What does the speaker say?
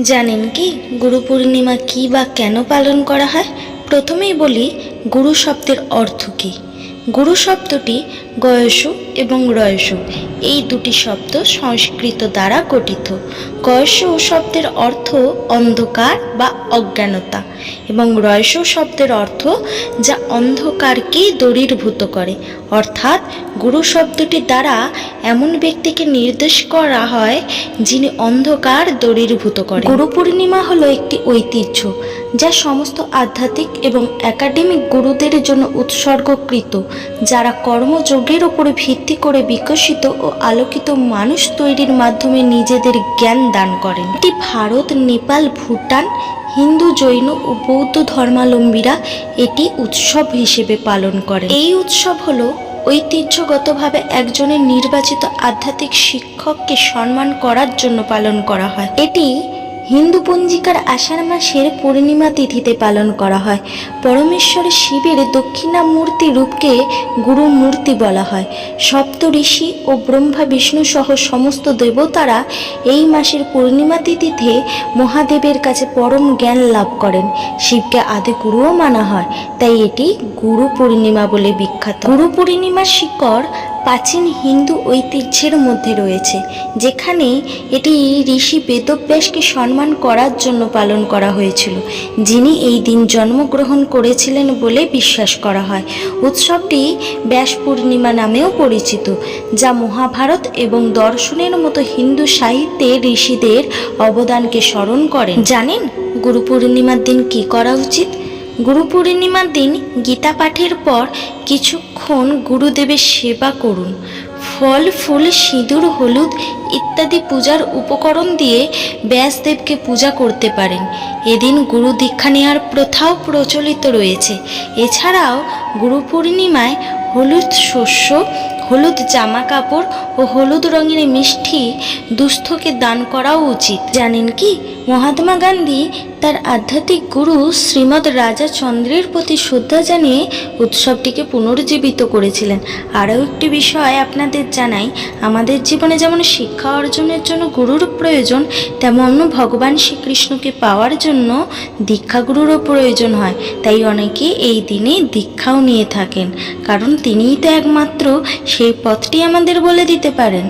জানেন কি গুরু পূর্ণিমা কী বা কেন পালন করা হয়? প্রথমেই বলি গুরু শব্দের অর্থ কী। গুরু শব্দটি গয়সু এবং রয়সু এই দুটি শব্দ সংস্কৃত দ্বারা গঠিত। গয়সু শব্দের অর্থ অন্ধকার বা অজ্ঞানতা এবং রয়সু শব্দের অর্থ যা অন্ধকারকেই দূরীভূত করে। অর্থাৎ গুরু শব্দটি দ্বারা এমন ব্যক্তিকে নির্দেশ করা হয় যিনি অন্ধকার দূরীভূত করে। গুরু পূর্ণিমা হলো একটি ঐতিহ্য যা সমস্ত আধ্যাত্মিক এবং একাডেমিক গুরুদের জন্য উৎসর্গকৃত, যারা কর্মযোগের উপরে ভিত্তি করে বিকশিত ও আলোকিত মানুষ তৈরির মাধ্যমে নিজেদের জ্ঞান দান করেন। এটি ভারত, নেপাল, ভুটান, হিন্দু, জৈন ও বৌদ্ধ ধর্মাবলম্বীরা এটি উৎসব হিসেবে পালন করেন। এই উৎসব হলো ঐতিহ্যগতভাবে একজনের নির্বাচিত আধ্যাত্মিক শিক্ষককে সম্মান করার জন্য পালন করা হয়। এটি হিন্দু পঞ্জিকার আষাঢ় মাসের পূর্ণিমা তিথিতে পালন করা হয়। পরমেশ্বর শিবের দক্ষিণামূর্তি রূপকে গুরু মূর্তি বলা হয়। সপ্ত ঋষি ও ব্রহ্মা বিষ্ণু সহ সমস্ত দেবতারা এই মাসের পূর্ণিমা তিথিতে মহাদেবের কাছে পরম জ্ঞান লাভ করেন। শিবকে আদি গুরুও মানা হয়, তাই এটি গুরু পূর্ণিমা বলে বিখ্যাত। গুরু পূর্ণিমার শিকড় প্রাচীন হিন্দু ঐতিহ্যের মধ্যে রয়েছে, যেখানে এটি ঋষি বেদব্যাসকে সম্মান করার জন্য পালন করা হয়েছিল, যিনি এই দিন জন্মগ্রহণ করেছিলেন বলে বিশ্বাস করা হয়। উৎসবটি ব্যাস পূর্ণিমা নামেও পরিচিত, যা মহাভারত এবং দর্শনের মতো হিন্দু সাহিত্যে ঋষিদের অবদানকে স্মরণ করেন। জানেন গুরু পূর্ণিমার দিন কী করা উচিত? গুরু পূর্ণিমার দিন গীতা পাঠের পর কিছুক্ষণ গুরুদেবের সেবা করুন। ফল, ফুল, সিঁদুর, হলুদ ইত্যাদি পূজার উপকরণ দিয়ে ব্যাসদেবকে পূজা করতে পারেন। এদিন গুরু দীক্ষা নেওয়ার প্রথাও প্রচলিত রয়েছে। এছাড়াও গুরু পূর্ণিমায় হলুদ শস্য, হলুদ জামা কাপড় ও হলুদ রঙের মিষ্টি দুস্থকে দান করাও উচিত। জানেন কি মহাত্মা গান্ধী তার আধ্যাত্মিক গুরু শ্রীমৎ রাজা চন্দ্রের প্রতি শ্রদ্ধা জানিয়ে উৎসবটিকে পুনর্জীবিত করেছিলেন। আরও একটি বিষয় আপনাদের জানাই, আমাদের জীবনে যেমন শিক্ষা অর্জনের জন্য গুরুর প্রয়োজন, তেমন ভগবান শ্রীকৃষ্ণকে পাওয়ার জন্য দীক্ষাগুরুরও প্রয়োজন হয়। তাই অনেকে এই দিনে দীক্ষাও নিয়ে থাকেন, কারণ তিনিই তো একমাত্র সেই পথটি আমাদের বলে দিতে পারেন।